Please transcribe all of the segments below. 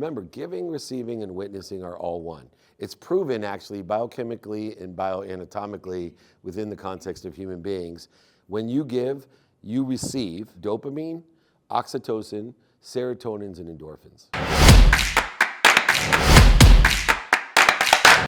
remember, giving, receiving, and witnessing are all one. It's proven actually biochemically and bioanatomically within the context of human beings. When you give, you receive dopamine, oxytocin, serotonins, and endorphins.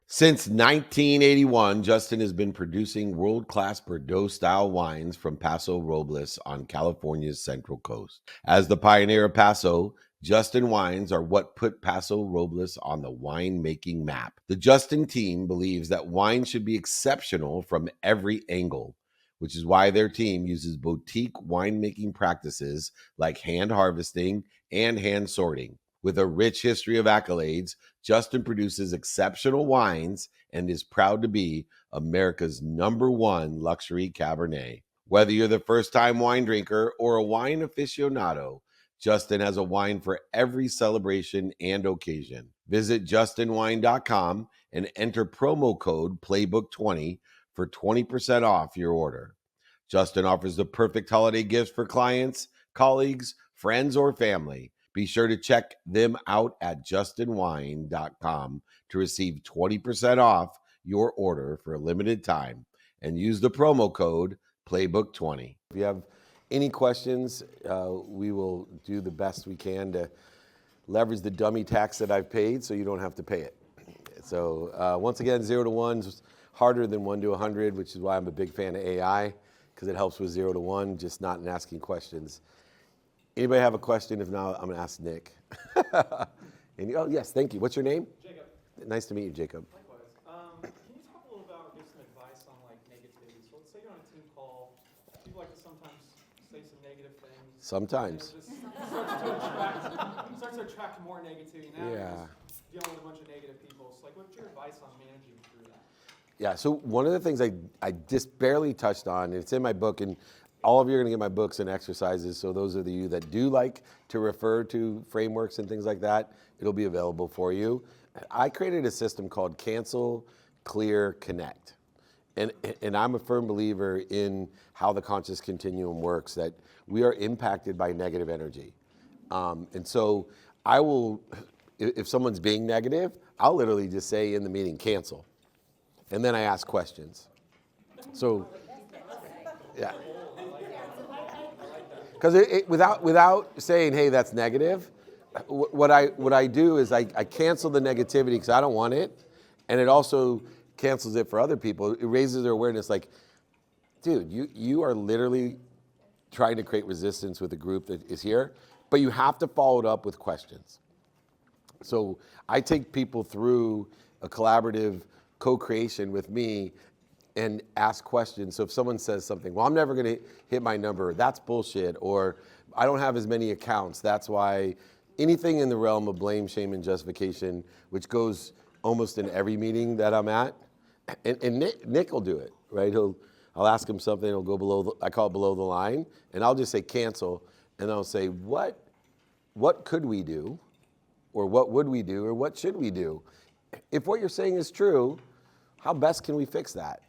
Since 1981, Justin has been producing world-class Bordeaux-style wines from Paso Robles on California's Central Coast. As the pioneer of Paso, Justin wines are what put Paso Robles on the winemaking map. The Justin team believes that wine should be exceptional from every angle, which is why their team uses boutique winemaking practices like hand harvesting and hand sorting. With a rich history of accolades, Justin produces exceptional wines and is proud to be America's #1 luxury Cabernet. Whether you're the first-time wine drinker or a wine aficionado, Justin has a wine for every celebration and occasion. Visit justinwine.com and enter promo code PLAYBOOK20 for 20% off your order. Justin offers the perfect holiday gifts for clients, colleagues, friends, or family. Be sure to check them out at justinwine.com to receive 20% off your order for a limited time and use the promo code PLAYBOOK20. If you have any questions, we will do the best we can to leverage the dummy tax that I've paid so you don't have to pay it. So once again, 0 to 1 is harder than 1 to 100, which is why I'm a big fan of AI, because it helps with 0 to 1, just not in asking questions. Anybody have a question? If not, I'm going to ask Nick. Oh, yes, thank you. What's your name? Jacob. Nice to meet you, Jacob. Likewise. Can you talk a little about, give some advice on like negativity? So let's say you're on a team call. People like to sometimes say some negative things. Sometimes. It starts to attract more negativity. Now you're just dealing with a bunch of negative people. So like, what's your advice on managing through that? Yeah, so one of the things I just barely touched on, and it's in my book, and all of you are going to get my books and exercises, so those of you that do like to refer to frameworks and things like that, it'll be available for you. I created a system called Cancel, Clear, Connect. And I'm a firm believer in how the conscious continuum works, that we are impacted by negative energy. And so I will, if someone's being negative, I'll literally just say in the meeting, cancel. And then I ask questions. So, yeah. Because without saying, hey, that's negative, what I do is I cancel the negativity because I don't want it, and it also cancels it for other people. It raises their awareness like, dude, you are literally trying to create resistance with a group that is here, but you have to follow it up with questions. So I take people through a collaborative co-creation with me and ask questions. So if someone says something, well, I'm never going to hit my number, that's bullshit, or I don't have as many accounts, that's why, anything in the realm of blame, shame, and justification, which goes almost in every meeting that I'm at, and Nick will do it, right? I'll ask him something, he'll go below, I call it below the line, and I'll just say cancel, and I'll say, what could we do, or what would we do, or what should we do? If what you're saying is true, how best can we fix that?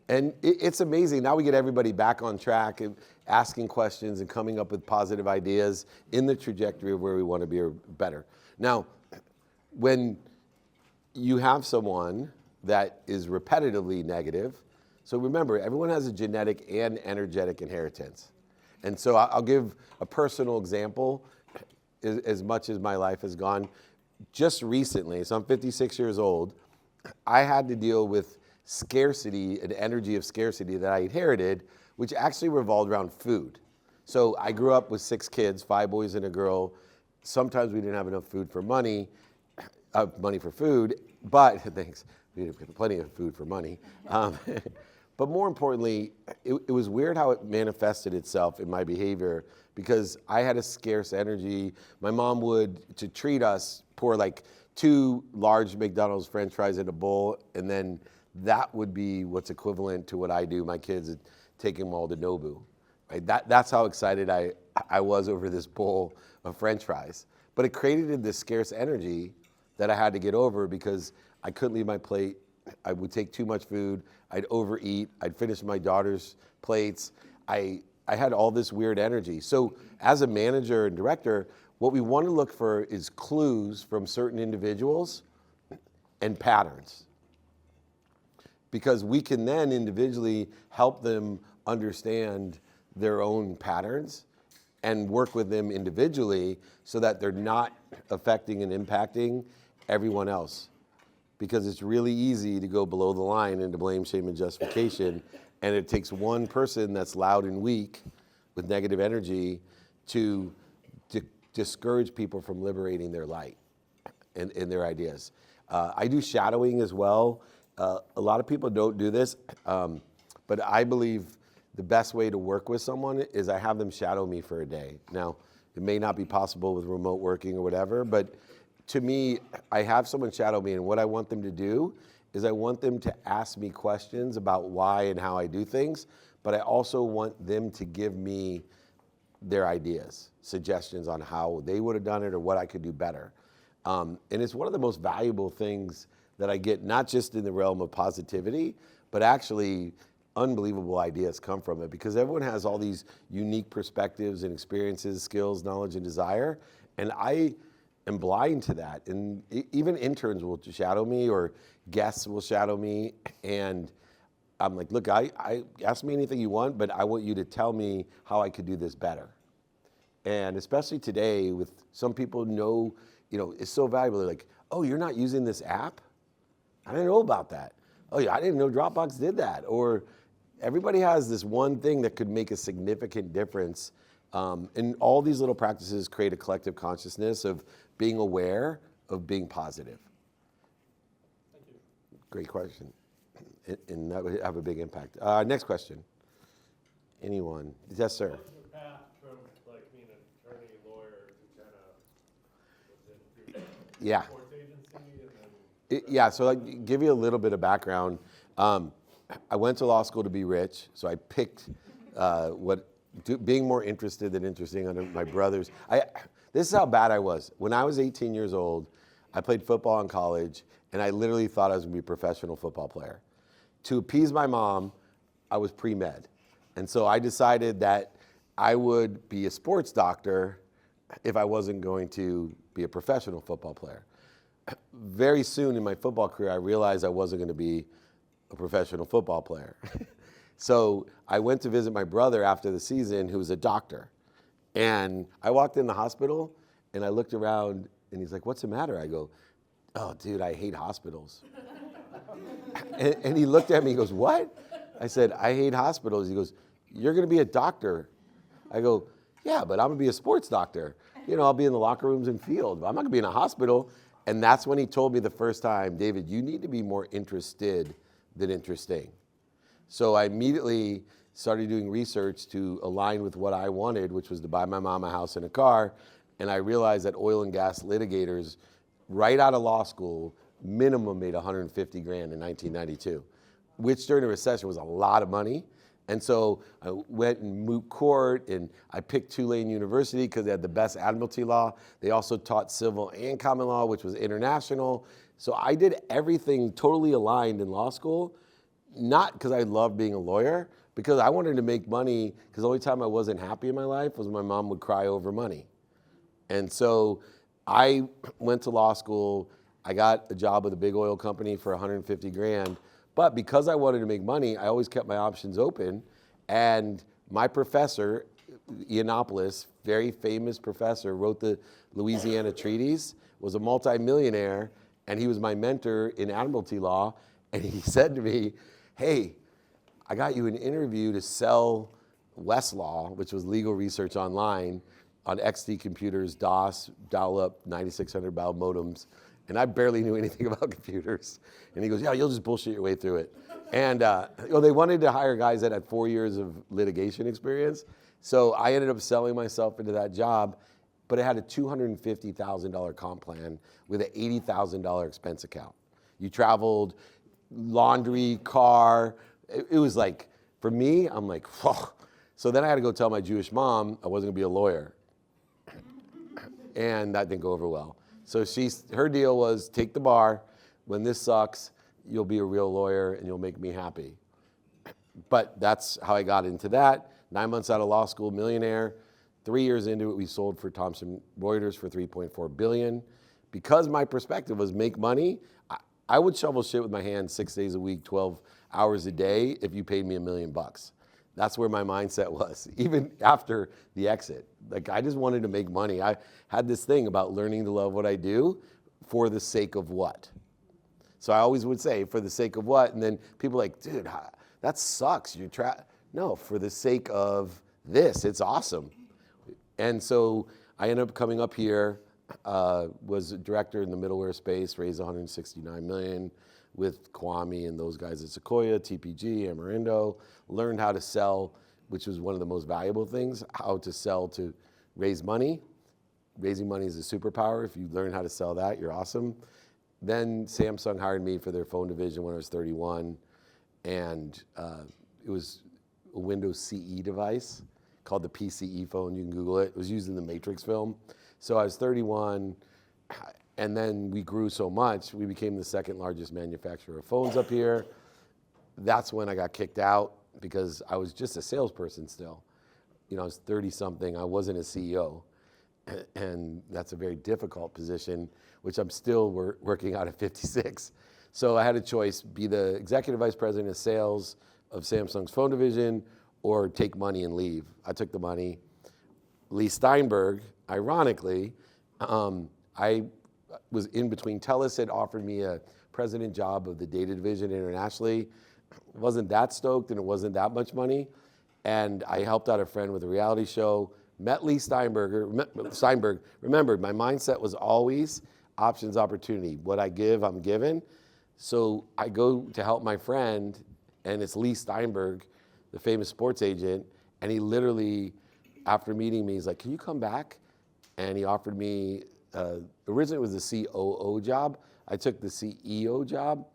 And it's amazing. Now we get everybody back on track and asking questions and coming up with positive ideas in the trajectory of where we want to be or better. Now, when you have someone that is repetitively negative, so remember, everyone has a genetic and energetic inheritance. And so I'll give a personal example as much as my life has gone. Just recently, so I'm 56 years old, I had to deal with scarcity, an energy of scarcity that I inherited, which actually revolved around food. So I grew up with 6 kids, 5 boys and a girl. Sometimes we didn't have enough food for money for food, but thanks, we had plenty of food for money. But more importantly, it was weird how it manifested itself in my behavior because I had a scarce energy. My mom would, to treat us, pour like 2 large McDonald's French fries in a bowl, and then that would be what's equivalent to what I do. My kids take them all to Nobu. Right? That's how excited I was over this bowl of French fries. But it created this scarce energy that I had to get over because I couldn't leave my plate. I would take too much food. I'd overeat. I'd finish my daughter's plates. I had all this weird energy. So as a manager and director, What we want to look for is clues from certain individuals and patterns. Because we can then individually help them understand their own patterns and work with them individually so that they're not affecting and impacting everyone else. Because it's really easy to go below the line into blame, shame, and justification. And it takes one person that's loud and weak with negative energy to discourage people from liberating their light and their ideas. I do shadowing as well. A lot of people don't do this, but I believe the best way to work with someone is I have them shadow me for a day. Now, it may not be possible with remote working or whatever, but to me, I have someone shadow me, and what I want them to do is I want them to ask me questions about why and how I do things, but I also want them to give me their ideas, suggestions on how they would have done it or what I could do better. And it's one of the most valuable things that I get, not just in the realm of positivity, but actually unbelievable ideas come from it, because everyone has all these unique perspectives and experiences, skills, knowledge, and desire. And I am blind to that. And even interns will shadow me, or guests will shadow me. And I'm like, look, I ask me anything you want, but I want you to tell me how I could do this better. And especially today, with some people know, it's so valuable. They're like, oh, you're not using this app? I didn't know about that. Oh yeah, I didn't know Dropbox did that. Or everybody has this one thing that could make a significant difference. And all these little practices create a collective consciousness of being aware of being positive. Thank you. Great question. And that would have a big impact. Next question. Anyone? Yes, sir. What's the path from being an attorney, lawyer to kind of within Yeah. sports agency and then? Yeah, so I'll give you a little bit of background. I went to law school to be rich, so I picked being more interested than interesting under my brothers. This is how bad I was. When I was 18 years old, I played football in college, and I literally thought I was going to be a professional football player. To appease my mom, I was pre-med. And so I decided that I would be a sports doctor if I wasn't going to be a professional football player. Very soon in my football career, I realized I wasn't going to be a professional football player. So I went to visit my brother after the season, who was a doctor. And I walked in the hospital, and I looked around, and he's like, what's the matter? I go, oh, dude, I hate hospitals. And he looked at me, he goes, what? I said, I hate hospitals. He goes, you're going to be a doctor. I go, yeah, but I'm going to be a sports doctor. I'll be in the locker rooms and field. But I'm not going to be in a hospital. And that's when he told me the first time, David, you need to be more interested than interesting. So I immediately started doing research to align with what I wanted, which was to buy my mom a house and a car. And I realized that oil and gas litigators, right out of law school, minimum made $150,000 in 1992, which during the recession was a lot of money. And so I went and moot court, and I picked Tulane University because they had the best admiralty law. They also taught civil and common law, which was international. So I did everything totally aligned in law school, not because I loved being a lawyer, because I wanted to make money, because the only time I wasn't happy in my life was when my mom would cry over money. And so I went to law school. I got a job with a big oil company for $150,000. But because I wanted to make money, I always kept my options open. And my professor, Yiannopoulos, very famous professor, wrote the Louisiana Treaties, was a multimillionaire, and he was my mentor in admiralty law. And he said to me, hey, I got you an interview to sell Westlaw, which was legal research online, on XT computers, DOS, dial-up, 9600 baud modems. And I barely knew anything about computers. And he goes, yeah, you'll just bullshit your way through it. And they wanted to hire guys that had 4 years of litigation experience. So I ended up selling myself into that job, but it had a $250,000 comp plan with an $80,000 expense account. You traveled, laundry, car. It was like, for me, I'm like, whoa. So then I had to go tell my Jewish mom I wasn't gonna be a lawyer. And that didn't go over well. So her deal was, take the bar. When this sucks, you'll be a real lawyer and you'll make me happy. But that's how I got into that. 9 months out of law school, millionaire, 3 years into it, we sold for Thomson Reuters for $3.4 billion. Because my perspective was make money, I would shovel shit with my hands 6 days a week, 12 hours a day if you paid me $1 million. That's where my mindset was, even after the exit. Like, I just wanted to make money. I had this thing about learning to love what I do for the sake of what. So I always would say, for the sake of what? And then people are like, dude, that sucks. No, for the sake of this, it's awesome. And so I ended up coming up here, was a director in the middleware space, raised $169 million with Kwame and those guys at Sequoia, TPG, Amarindo, learned how to sell, which was one of the most valuable things, how to sell to raise money. Raising money is a superpower. If you learn how to sell that, you're awesome. Then Samsung hired me for their phone division when I was 31, and it was a Windows CE device called the PCE phone. You can Google it. It was used in the Matrix film. So I was 31, and then we grew so much, we became the second largest manufacturer of phones up here. That's when I got kicked out because I was just a salesperson still. You know, I was 30-something. I wasn't a CEO, and that's a very difficult position, which I'm still working out at 56. So I had a choice, be the executive vice president of sales of Samsung's phone division or take money and leave. I took the money. Lee Steinberg, ironically, I was in between. TELUS had offered me a president job of the data division internationally. Wasn't that stoked, and it wasn't that much money. And I helped out a friend with a reality show, met Lee Steinberg. Remember, my mindset was always options, opportunity. What I give, I'm given. So I go to help my friend, and it's Lee Steinberg, the famous sports agent, and he literally, after meeting me, he's like, can you come back? And he offered me, originally it was the COO job. I took the CEO job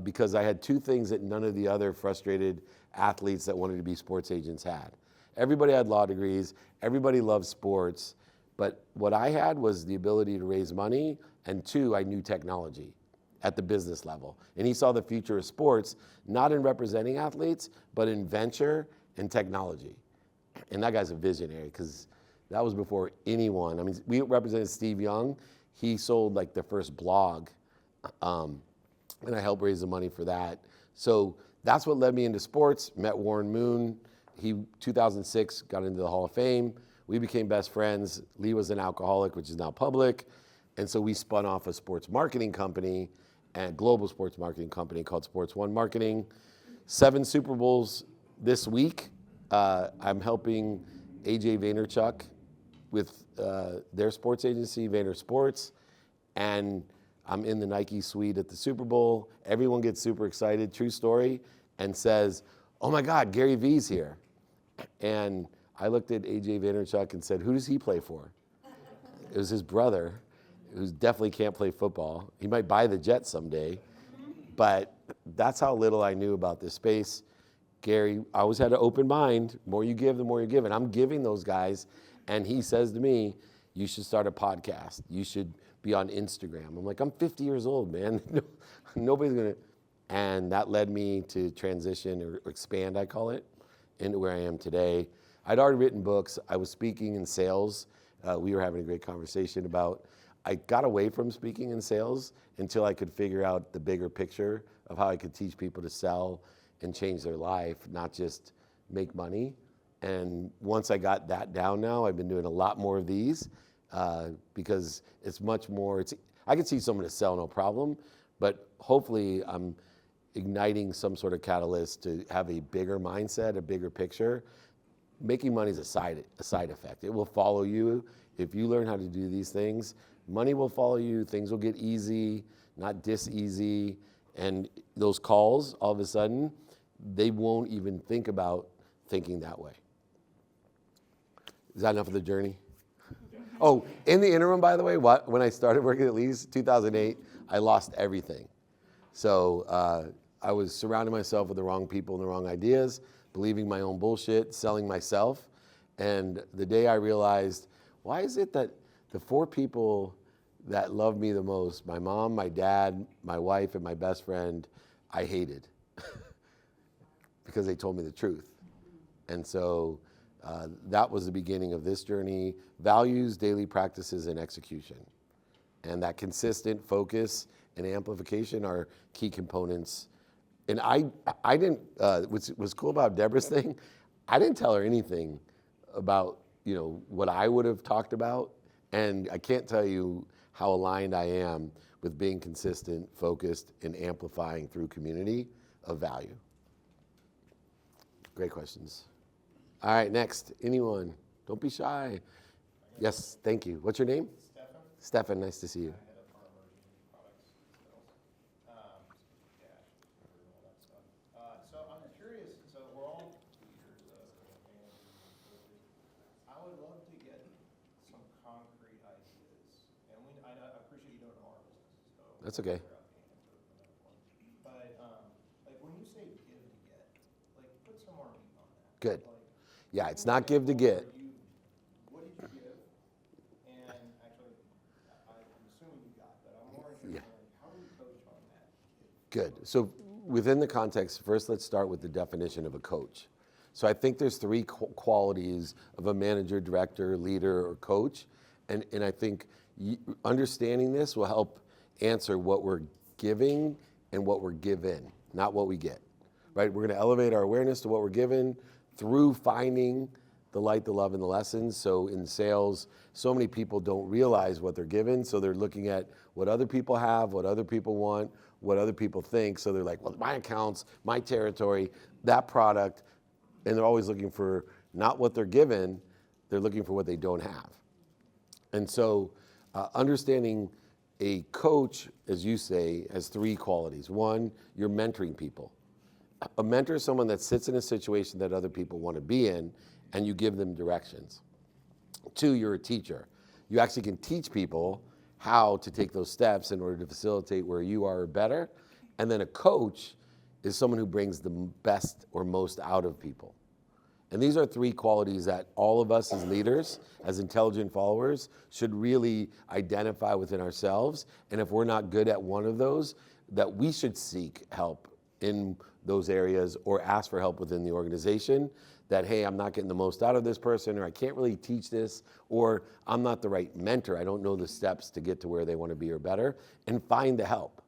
because I had two things that none of the other frustrated athletes that wanted to be sports agents had. Everybody had law degrees, everybody loved sports, but what I had was the ability to raise money, and two, I knew technology at the business level. And he saw the future of sports, not in representing athletes, but in venture and technology. And that guy's a visionary, because that was before anyone. I mean, we represented Steve Young. He sold like the first blog, and I helped raise the money for that. So that's what led me into sports. Met Warren Moon. He, 2006, got into the Hall of Fame. We became best friends. Lee was an alcoholic, which is now public. And so we spun off a sports marketing company, a global sports marketing company called Sports One Marketing. 7 Super Bowls this week. I'm helping AJ Vaynerchuk with their sports agency, Vayner Sports, and I'm in the Nike suite at the Super Bowl. Everyone gets super excited, true story, and says, oh my God, Gary Vee's here. And I looked at AJ Vaynerchuk and said, who does he play for? It was his brother, who definitely can't play football. He might buy the Jets someday, but that's how little I knew about this space. Gary, I always had an open mind. The more you give, the more you give. And I'm giving those guys. And he says to me, you should start a podcast. You should be on Instagram. I'm like, I'm 50 years old, man. Nobody's going to. And that led me to transition or expand, I call it, into where I am today. I'd already written books. I was speaking in sales. We were having a great conversation about, I got away from speaking in sales until I could figure out the bigger picture of how I could teach people to sell and change their life, not just make money. And once I got that down now, I've been doing a lot more of these because it's much more, I could see someone to sell, no problem, but hopefully I'm igniting some sort of catalyst to have a bigger mindset, a bigger picture. Making money is a side effect. It will follow you. If you learn how to do these things, money will follow you, things will get easy, not dis-easy, and those calls, all of a sudden, they won't even think about thinking that way. Is that enough of the journey? Oh, in the interim, by the way, when I started working at Lee's, 2008, I lost everything. So I was surrounding myself with the wrong people and the wrong ideas, believing my own bullshit, selling myself. And the day I realized, why is it that the 4 people that love me the most, my mom, my dad, my wife, and my best friend, I hated because they told me the truth. And so That was the beginning of this journey. Values, daily practices, and execution. And that consistent focus and amplification are key components. And I didn't, what's cool about Deborah's thing, I didn't tell her anything about, what I would have talked about. And I can't tell you how aligned I am with being consistent, focused, and amplifying through community of value. Great questions. All right, next, anyone? Don't be shy. Yes, thank you. What's your name? Stefan, nice to see you. So I'm curious, so we're all leaders and I would love to get some concrete ideas. And I appreciate you don't know our business, so. That's okay. But like when you say give to get, like put some more meat on that. Good. Like, Yeah, it's not give to get. what did you give? And actually, I'm assuming you got, but I'm more interested in like, how do you coach on that? Good. So within the context, first let's start with the definition of a coach. So I think there's three qualities of a manager, director, leader, or coach. And I think understanding this will help answer what we're giving and what we're given, not what we get, right? We're gonna elevate our awareness to what we're given through finding the light, the love, and the lessons. So in sales, so many people don't realize what they're given. So they're looking at what other people have, what other people want, what other people think. So they're like, well, my accounts, my territory, that product. And they're always looking for not what they're given, they're looking for what they don't have. And so understanding a coach, as you say, has three qualities. One, you're mentoring people. A mentor is someone that sits in a situation that other people want to be in, and you give them directions. Two, you're a teacher. You actually can teach people how to take those steps in order to facilitate where you are better. And then a coach is someone who brings the best or most out of people. And these are three qualities that all of us as leaders, as intelligent followers, should really identify within ourselves. And if we're not good at one of those, that we should seek help in those areas or ask for help within the organization. That, hey, I'm not getting the most out of this person, or I can't really teach this, or I'm not the right mentor. I don't know the steps to get to where they want to be or better, and find the help.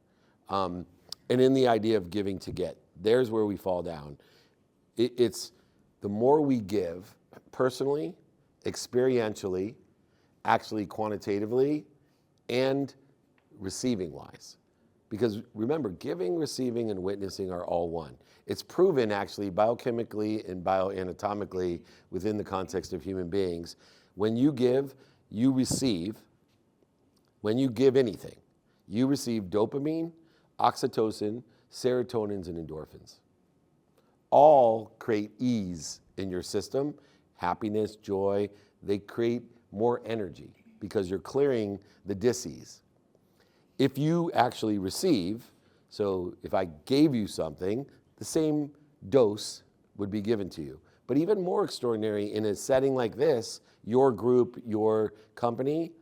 And in the idea of giving to get, there's where we fall down. It's the more we give personally, experientially, actually quantitatively, and receiving wise. Because remember, giving, receiving, and witnessing are all one. It's proven actually biochemically and bioanatomically within the context of human beings. When you give, you receive. When you give anything, you receive dopamine, oxytocin, serotonins, and endorphins. All create ease in your system, happiness, joy. They create more energy because you're clearing the dis-ease. If you actually receive, so if I gave you something, the same dose would be given to you. But even more extraordinary in a setting like this, your group, your company,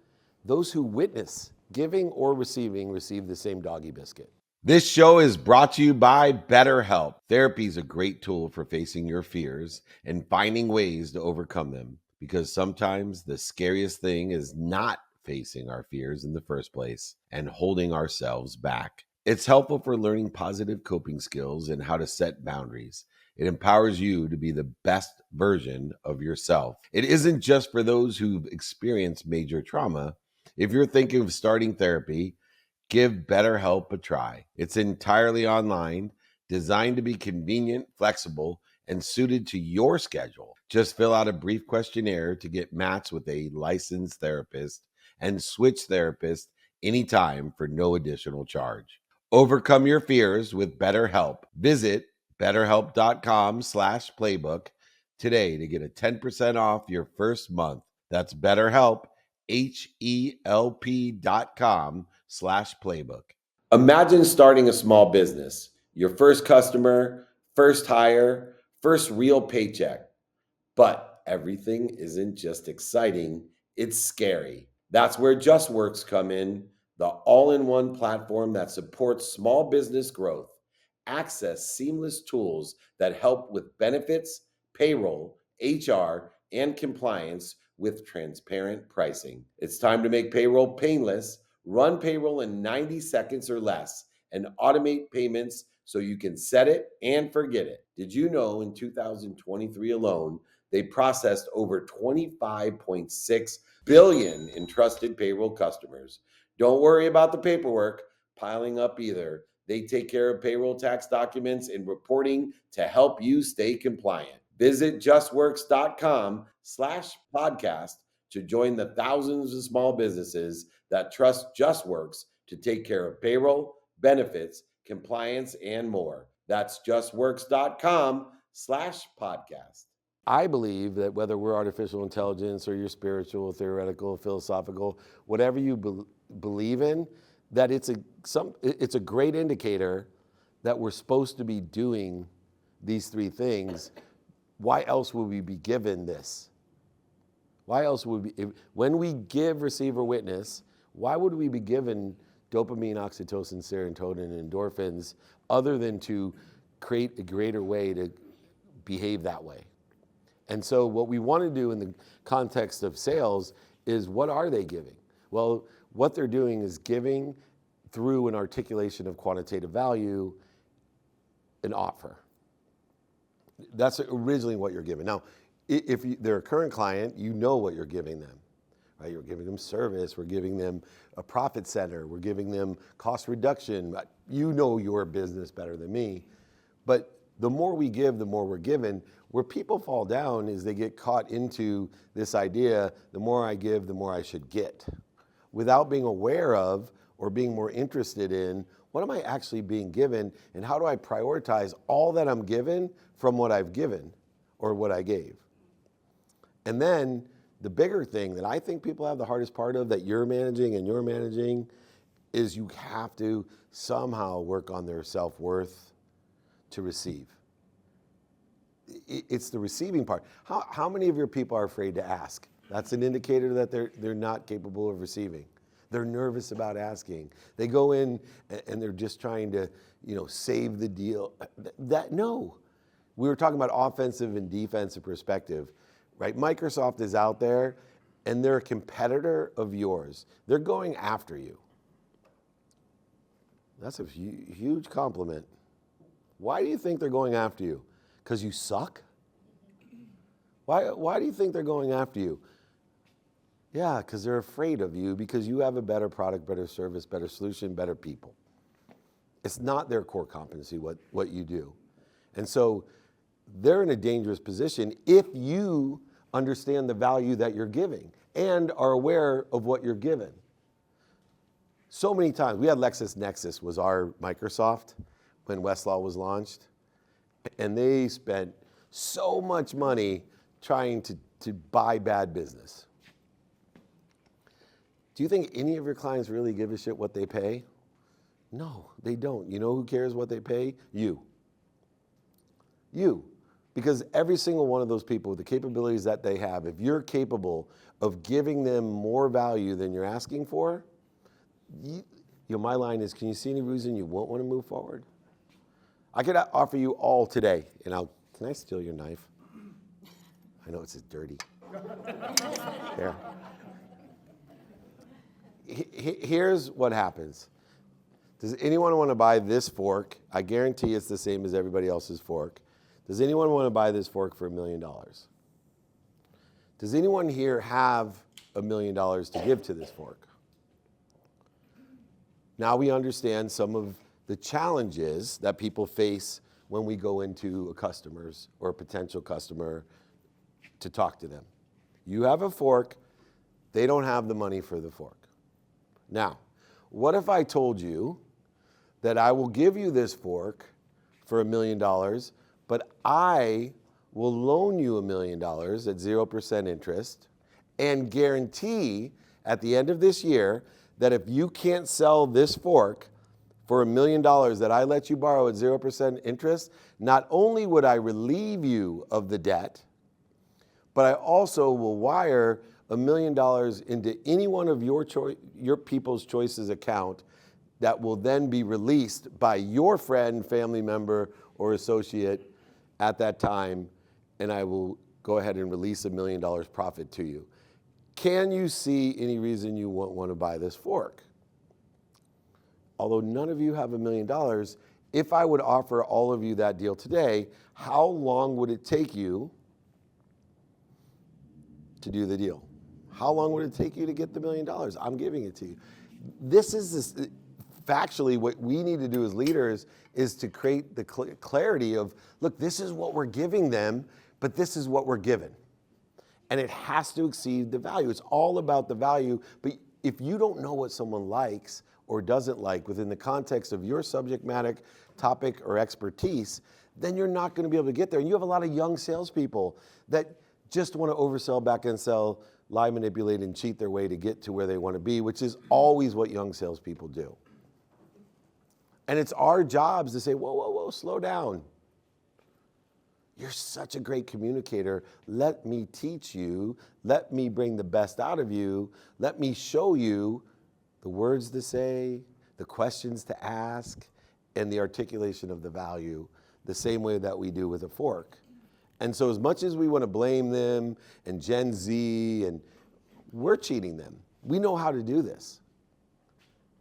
those who witness giving or receiving receive the same doggy biscuit. This show is brought to you by BetterHelp. Therapy is a great tool for facing your fears and finding ways to overcome them, because sometimes the scariest thing is not facing our fears in the first place and holding ourselves back. It's helpful for learning positive coping skills and how to set boundaries. It empowers you to be the best version of yourself. It isn't just for those who've experienced major trauma. If you're thinking of starting therapy, give BetterHelp a try. It's entirely online, designed to be convenient, flexible, and suited to your schedule. Just fill out a brief questionnaire to get matched with a licensed therapist and switch therapists anytime for no additional charge. Overcome your fears with BetterHelp. Visit betterhelp.com/playbook today to get a 10% off your first month. That's BetterHelp, HELP.com/playbook. Imagine starting a small business, your first customer, first hire, first real paycheck. But everything isn't just exciting, it's scary. That's where JustWorks come in, the all-in-one platform that supports small business growth. Access seamless tools that help with benefits, payroll, HR, and compliance with transparent pricing. It's time to make payroll painless. Run payroll in 90 seconds or less and automate payments so you can set it and forget it. Did you know in 2023 alone, they processed over 25.6 billion in trusted payroll customers? Don't worry about the paperwork piling up either. They take care of payroll tax documents and reporting to help you stay compliant. Visit justworks.com/podcast to join the thousands of small businesses that trust JustWorks to take care of payroll, benefits, compliance, and more. That's justworks.com/podcast. I believe that whether we're artificial intelligence or you're spiritual, theoretical, philosophical, whatever you believe in, that it's a great indicator that we're supposed to be doing these three things. Why else would we be given this? Why else would we, when we give, receive, or witness, why would we be given dopamine, oxytocin, serotonin, and endorphins other than to create a greater way to behave that way? And so what we want to do in the context of sales is, what are they giving? Well, what they're doing is giving through an articulation of quantitative value, an offer. That's originally what you're giving. Now, if they're a current client, you know what you're giving them, right? You're giving them service, we're giving them a profit center, we're giving them cost reduction. You know your business better than me. But the more we give, the more we're given. Where people fall down is they get caught into this idea, the more I give, the more I should get, without being aware of or being more interested in, what am I actually being given, and how do I prioritize all that I'm given from what I've given or what I gave? And then the bigger thing that I think people have the hardest part of, that you're managing, is you have to somehow work on their self-worth to receive. It's the receiving part. How many of your people are afraid to ask? That's an indicator that they're not capable of receiving. They're nervous about asking. They go in and they're just trying to, save the deal. No. We were talking about offensive and defensive perspective, right? Microsoft is out there and they're a competitor of yours. They're going after you. That's a huge compliment. Why do you think they're going after you? Because you suck? Why do you think they're going after you? Yeah, because they're afraid of you, because you have a better product, better service, better solution, better people. It's not their core competency, what you do. And so they're in a dangerous position if you understand the value that you're giving and are aware of what you're given. So many times, we had LexisNexis was our Microsoft when Westlaw was launched, and they spent so much money trying to buy bad business. Do you think any of your clients really give a shit what they pay? No, they don't. You know who cares what they pay? You. You. Because every single one of those people, with the capabilities that they have, if you're capable of giving them more value than you're asking for, my line is, can you see any reason you won't want to move forward? I could offer you all today, and can I steal your knife? I know it's dirty. Here. Here's what happens. Does anyone want to buy this fork? I guarantee it's the same as everybody else's fork. Does anyone want to buy this fork for $1 million? Does anyone here have $1 million to give to this fork? Now we understand some of the challenges that people face when we go into a customer's or a potential customer to talk to them. You have a fork, they don't have the money for the fork. Now, what if I told you that I will give you this fork for $1 million, but I will loan you $1 million at 0% interest and guarantee at the end of this year that if you can't sell this fork for $1 million that I let you borrow at 0% interest, not only would I relieve you of the debt, but I also will wire $1 million into any one of your people's choices account that will then be released by your friend, family member, or associate at that time, and I will go ahead and release $1 million profit to you. Can you see any reason you won't want to buy this fork? Although none of you have $1 million, if I would offer all of you that deal today, how long would it take you to do the deal? How long would it take you to get the $1 million? I'm giving it to you. This is factually what we need to do as leaders is to create the clarity of, look, this is what we're giving them, but this is what we're given. And it has to exceed the value. It's all about the value. But if you don't know what someone likes or doesn't like within the context of your subject matter, topic, or expertise, then you're not going to be able to get there. And you have a lot of young salespeople that just want to oversell, back end sell, lie, manipulate, and cheat their way to get to where they want to be, which is always what young salespeople do. And it's our jobs to say, whoa, whoa, whoa, slow down. You're such a great communicator. Let me teach you. Let me bring the best out of you. Let me show you the words to say, the questions to ask, and the articulation of the value the same way that we do with a fork. And so as much as we want to blame them and Gen Z, and we're cheating them. We know how to do this.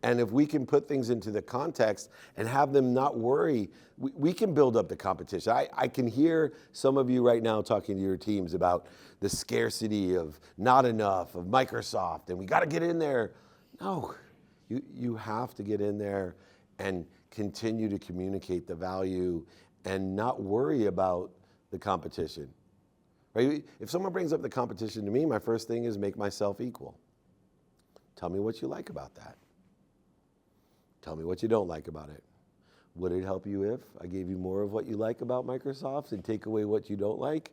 And if we can put things into the context and have them not worry, we can build up the competition. I can hear some of you right now talking to your teams about the scarcity of not enough, of Microsoft, and we got to get in there. No, you have to get in there and continue to communicate the value and not worry about the competition. Right? If someone brings up the competition to me, my first thing is make myself equal. Tell me what you like about that. Tell me what you don't like about it. Would it help you if I gave you more of what you like about Microsoft and take away what you don't like?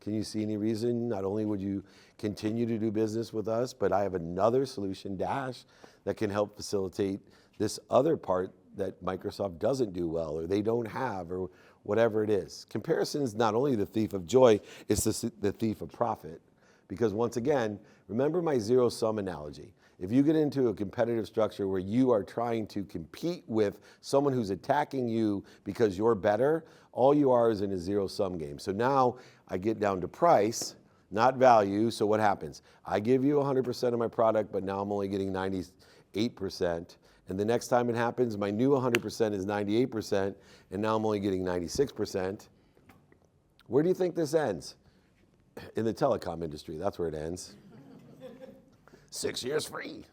Can you see any reason not only would you continue to do business with us, but I have another solution, Dash, that can help facilitate this other part that Microsoft doesn't do well or they don't have or whatever it is. Comparison is not only the thief of joy, it's the thief of profit. Because once again, remember my zero-sum analogy. If you get into a competitive structure where you are trying to compete with someone who's attacking you because you're better, all you are is in a zero-sum game. So now I get down to price, not value. So what happens? I give you 100% of my product, but now I'm only getting 98%. And the next time it happens, my new 100% is 98%, and now I'm only getting 96%. Where do you think this ends? In the telecom industry, that's where it ends. 6 years free.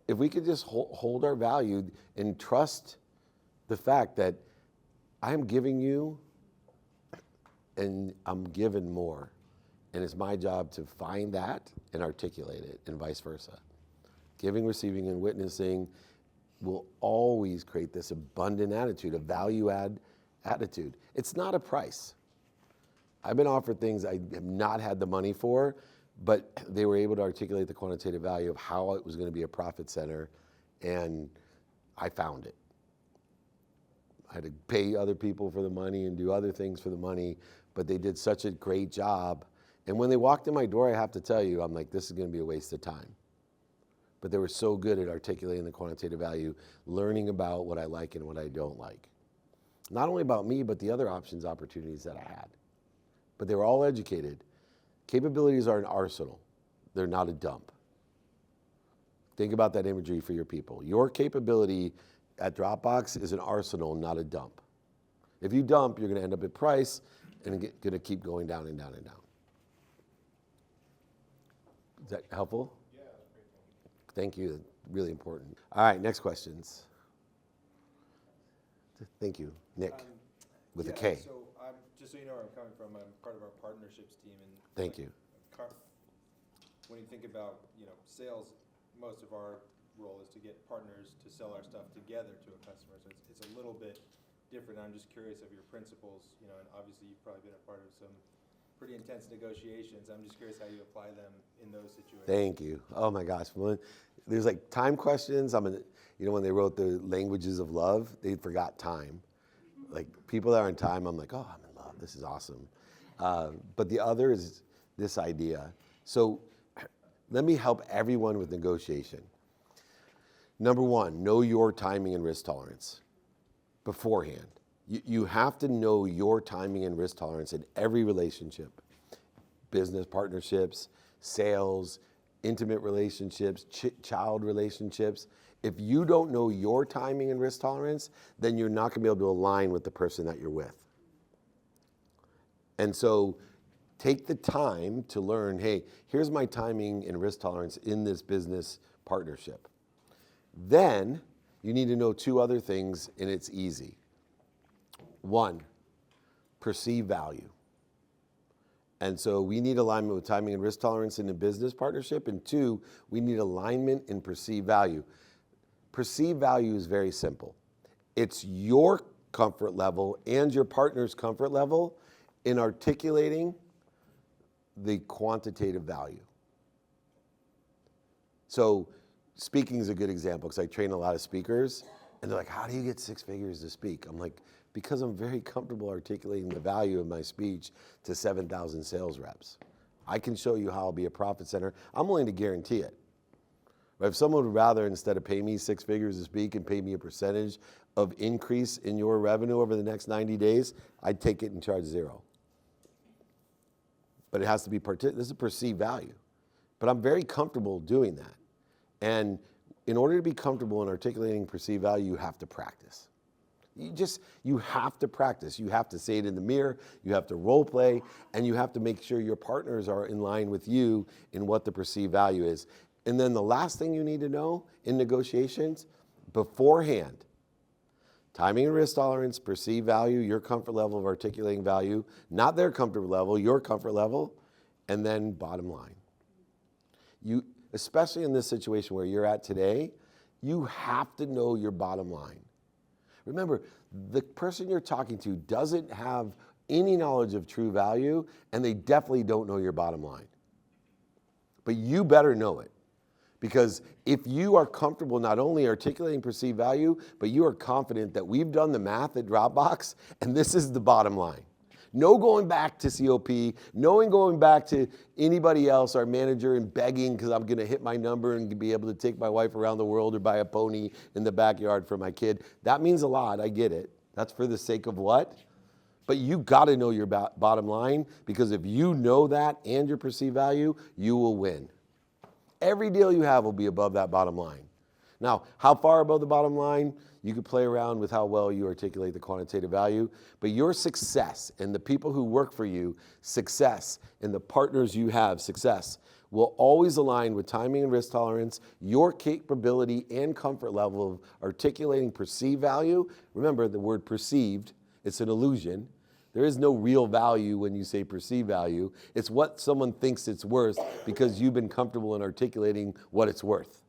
If we could just hold our value and trust the fact that I am giving you and I'm given more. And it's my job to find that and articulate it and vice versa. Giving, receiving, and witnessing will always create this abundant attitude, a value add attitude. It's not a price. I've been offered things I have not had the money for, but they were able to articulate the quantitative value of how it was going to be a profit center, and I found it. I had to pay other people for the money and do other things for the money, but they did such a great job. And when they walked in my door, I have to tell you, I'm like, this is going to be a waste of time. But they were so good at articulating the quantitative value, learning about what I like and what I don't like. Not only about me, but the other opportunities that I had. But they were all educated. Capabilities are an arsenal. They're not a dump. Think about that imagery for your people. Your capability at Dropbox is an arsenal, not a dump. If you dump, you're going to end up at price and going to keep going down and down and down. Is that helpful? Yeah, that's great. Thank you. Really important. All right, next questions. Thank you, Nick, with a K. So just so you know where I'm coming from, I'm part of our partnerships team. And Thank you. When you think about sales, most of our role is to get partners to sell our stuff together to a customer. So it's a little bit different. I'm just curious of your principles, and obviously you've probably been a part of some pretty intense negotiations. I'm just curious how you apply them in those situations. Thank you. Oh my gosh. There's like time questions. When they wrote the languages of love, they forgot time. Like people that are in time, I'm like, oh, I'm in love. This is awesome. But the other is this idea. So let me help everyone with negotiation. Number one, know your timing and risk tolerance beforehand. You have to know your timing and risk tolerance in every relationship. Business partnerships, sales, intimate relationships, child relationships. If you don't know your timing and risk tolerance, then you're not gonna be able to align with the person that you're with. And so take the time to learn, hey, here's my timing and risk tolerance in this business partnership. Then you need to know two other things, and it's easy. One, perceived value. And so we need alignment with timing and risk tolerance in a business partnership. And two, we need alignment in perceived value. Perceived value is very simple. It's your comfort level and your partner's comfort level in articulating the quantitative value. So speaking is a good example because I train a lot of speakers and they're like, how do you get 6 figures to speak? I'm like, because I'm very comfortable articulating the value of my speech to 7,000 sales reps. I can show you how I'll be a profit center. I'm willing to guarantee it. But if someone would rather, instead of pay me 6 figures to speak and pay me a percentage of increase in your revenue over the next 90 days, I'd take it and charge 0. But it has to be, this is a perceived value. But I'm very comfortable doing that. And in order to be comfortable in articulating perceived value, you have to practice. You have to practice. You have to say it in the mirror, you have to role play, and you have to make sure your partners are in line with you in what the perceived value is. And then the last thing you need to know in negotiations, beforehand, timing and risk tolerance, perceived value, your comfort level of articulating value, not their comfort level, your comfort level, and then bottom line. You, especially in this situation where you're at today, you have to know your bottom line. Remember, the person you're talking to doesn't have any knowledge of true value, and they definitely don't know your bottom line. But you better know it. Because if you are comfortable not only articulating perceived value, but you are confident that we've done the math at Dropbox, and this is the bottom line. No going back to COP, no going back to anybody else, our manager, and begging because I'm going to hit my number and be able to take my wife around the world or buy a pony in the backyard for my kid. That means a lot, I get it. That's for the sake of what? But you got to know your bottom line, because if you know that and your perceived value, you will win. Every deal you have will be above that bottom line. Now, how far above the bottom line? You could play around with how well you articulate the quantitative value, but your success and the people who work for you, success, and the partners you have, success, will always align with timing and risk tolerance, your capability and comfort level of articulating perceived value. Remember the word perceived, it's an illusion. There is no real value when you say perceived value. It's what someone thinks it's worth because you've been comfortable in articulating what it's worth.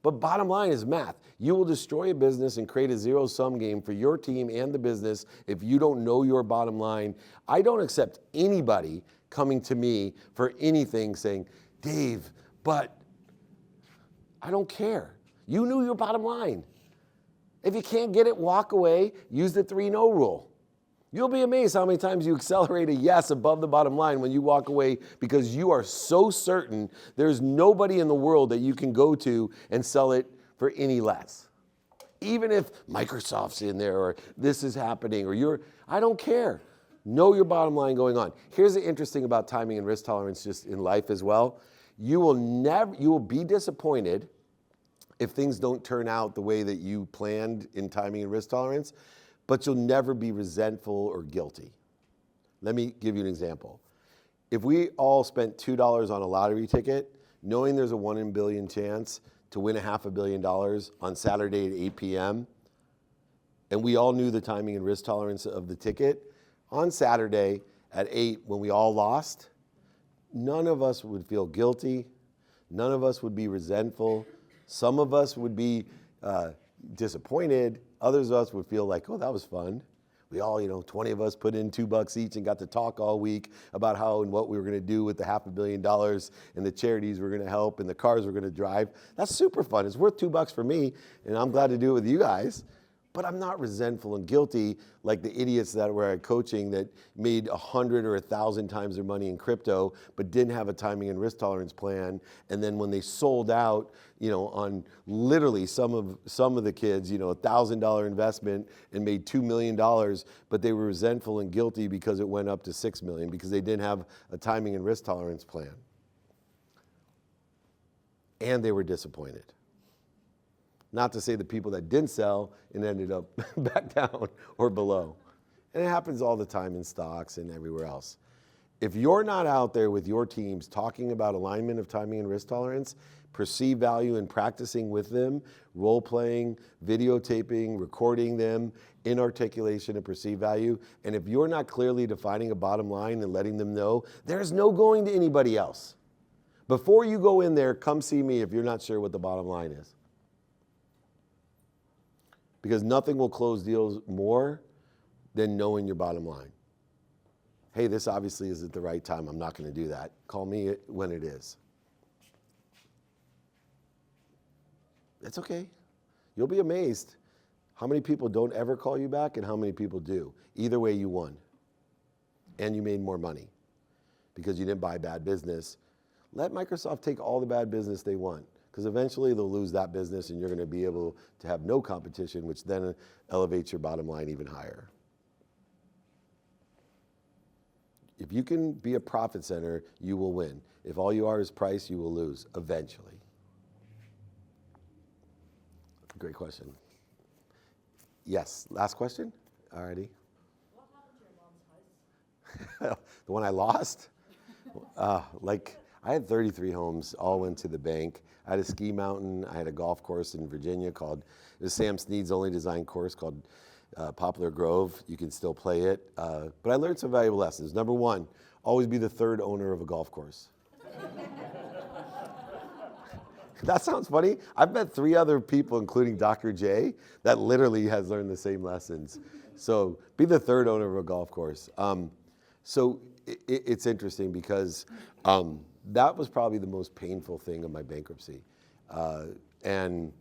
But bottom line is math. You will destroy a business and create a zero-sum game for your team and the business if you don't know your bottom line. I don't accept anybody coming to me for anything saying, Dave, but I don't care. You knew your bottom line. If you can't get it, walk away. Use the 3-no rule. You'll be amazed how many times you accelerate a yes above the bottom line when you walk away because you are so certain there's nobody in the world that you can go to and sell it for any less. Even if Microsoft's in there or this is happening or I don't care. Know your bottom line going on. Here's the interesting about timing and risk tolerance just in life as well. You will be disappointed if things don't turn out the way that you planned in timing and risk tolerance, but you'll never be resentful or guilty. Let me give you an example. If we all spent $2 on a lottery ticket, knowing there's a 1 in a billion chance to win $500 million on Saturday at 8 p.m., and we all knew the timing and risk tolerance of the ticket, on Saturday at 8 when we all lost, none of us would feel guilty, none of us would be resentful, some of us would be disappointed, others of us would feel like, oh, that was fun. We all, 20 of us put in $2 each and got to talk all week about how and what we were going to do with the $500 million and the charities we're going to help and the cars we're going to drive. That's super fun. It's worth $2 for me, and I'm glad to do it with you guys. but I'm not resentful and guilty like the idiots that were at coaching that made 100 or 1,000 times their money in crypto, but didn't have a timing and risk tolerance plan. And then when they sold out, on literally some of the kids, $1,000 investment and made $2 million, but they were resentful and guilty because it went up to $6 million because they didn't have a timing and risk tolerance plan. And they were disappointed. Not to say the people that didn't sell and ended up back down or below. And it happens all the time in stocks and everywhere else. If you're not out there with your teams talking about alignment of timing and risk tolerance, perceived value and practicing with them, role-playing, videotaping, recording them, in articulation and perceived value, and if you're not clearly defining a bottom line and letting them know, there's no going to anybody else. Before you go in there, come see me if you're not sure what the bottom line is. Because nothing will close deals more than knowing your bottom line. Hey, this obviously isn't the right time. I'm not going to do that. Call me when it is. It's okay. You'll be amazed how many people don't ever call you back and how many people do. Either way, you won. And you made more money because you didn't buy bad business. Let Microsoft take all the bad business they want, because eventually they'll lose that business and you're going to be able to have no competition, which then elevates your bottom line even higher. If you can be a profit center, you will win. If all you are is price, you will lose eventually. Great question. Yes, last question? Alrighty. What happened to your mom's house? The one I lost? I had 33 homes, all went to the bank. I had a ski mountain. I had a golf course in Virginia it was Sam Snead's only designed course called Poplar Grove. You can still play it. But I learned some valuable lessons. Number one, always be the third owner of a golf course. That sounds funny. I've met 3 other people, including Dr. J, that literally has learned the same lessons. So be the third owner of a golf course. So it's interesting because that was probably the most painful thing of my bankruptcy. And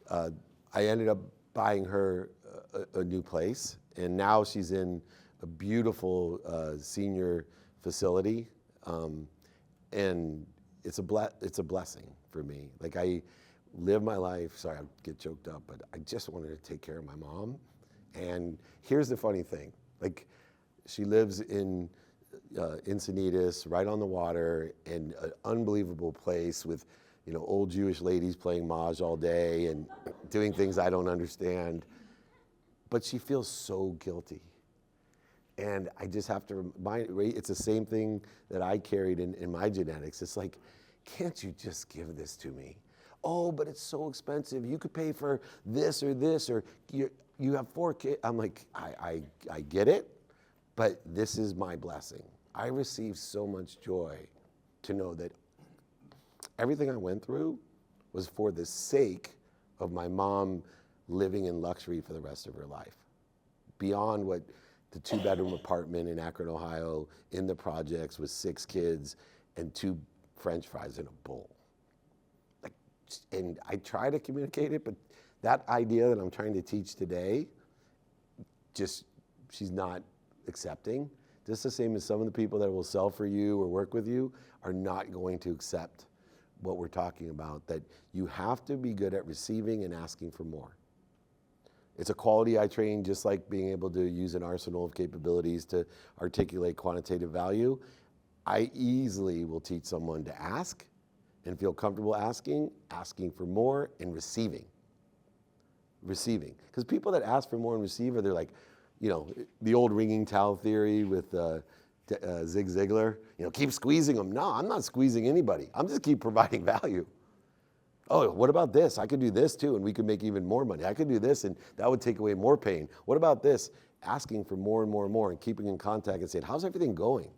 I ended up buying her a new place, and now she's in a beautiful senior facility, and it's a blessing for me. Like, I live my life, sorry, I get choked up, but I just wanted to take care of my mom. And here's the funny thing, like, she lives in Encinitas, right on the water, in an unbelievable place with, old Jewish ladies playing Maj all day and doing things I don't understand. But she feels so guilty. And I just have to remind, it's the same thing that I carried in my genetics. It's like, can't you just give this to me? Oh, but it's so expensive. You could pay for this, or you have 4 kids. I'm like, I get it, but this is my blessing. I receive so much joy to know that everything I went through was for the sake of my mom living in luxury for the rest of her life. Beyond what the 2-bedroom apartment in Akron, Ohio, in the projects with 6 kids and 2 French fries in a bowl. And I try to communicate it, but that idea that I'm trying to teach today, she's not accepting. Just the same as some of the people that will sell for you or work with you are not going to accept what we're talking about, that you have to be good at receiving and asking for more. It's a quality I train, just like being able to use an arsenal of capabilities to articulate quantitative value. I easily will teach someone to ask and feel comfortable asking for more, and receiving. Because people that ask for more and receive, they're like, the old ringing towel theory with Zig Ziglar, keep squeezing them. No, I'm not squeezing anybody. I'm just keep providing value. Oh, what about this? I could do this too, and we could make even more money. I could do this, and that would take away more pain. What about this? Asking for more and more and more, and keeping in contact and saying, how's everything going?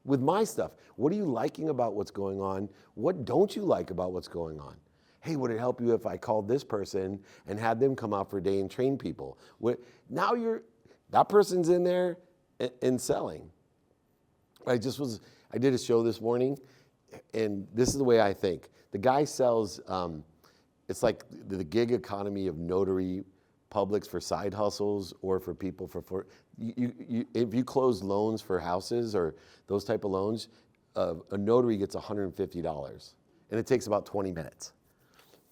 With my stuff, what are you liking about what's going on? What don't you like about what's going on? Hey, would it help you if I called this person and had them come out for a day and train people? Now that person's in there and selling. I did a show this morning, and this is the way I think. The guy sells, it's like the gig economy of notary publics for side hustles or for people if you close loans for houses or those type of loans, a notary gets $150 and it takes about 20 minutes.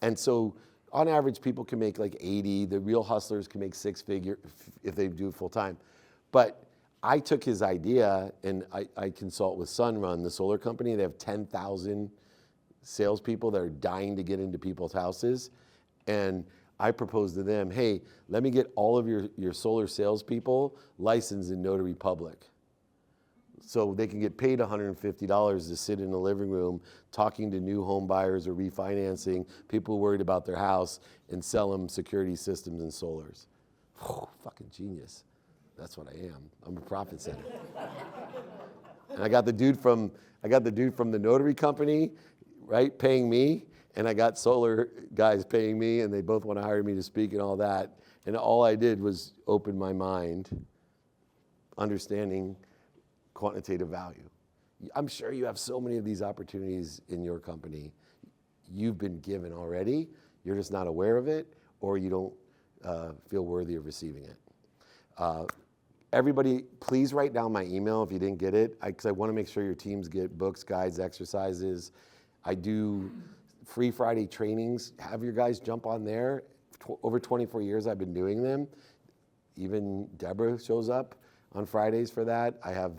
And so on average, people can make like 80. The real hustlers can make 6-figure if they do it full time. But I took his idea and I consult with Sunrun, the solar company. They have 10,000 salespeople that are dying to get into people's houses. And I proposed to them, hey, let me get all of your solar salespeople licensed in Notary Public. So they can get paid $150 to sit in the living room talking to new home buyers or refinancing, people worried about their house, and sell them security systems and solars. Oh, fucking genius. That's what I am. I'm a profit center. And I got the dude from the notary company, right, paying me, and I got solar guys paying me, and they both want to hire me to speak and all that. And all I did was open my mind, understanding quantitative value. I'm sure you have so many of these opportunities in your company. You've been given already. You're just not aware of it, or you don't feel worthy of receiving it. Everybody, please write down my email if you didn't get it, because I want to make sure your teams get books, guides, exercises. I do free Friday trainings. Have your guys jump on there. Over 24 years I've been doing them. Even Deborah shows up on Fridays for that. I have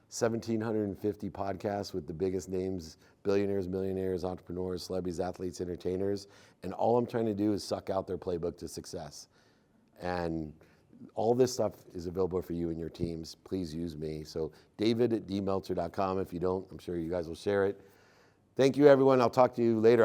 1,750 podcasts with the biggest names, billionaires, millionaires, entrepreneurs, celebrities, athletes, entertainers. And all I'm trying to do is suck out their playbook to success. And all this stuff is available for you and your teams. Please use me. So David@dmeltzer.com. If you don't, I'm sure you guys will share it. Thank you, everyone. I'll talk to you later.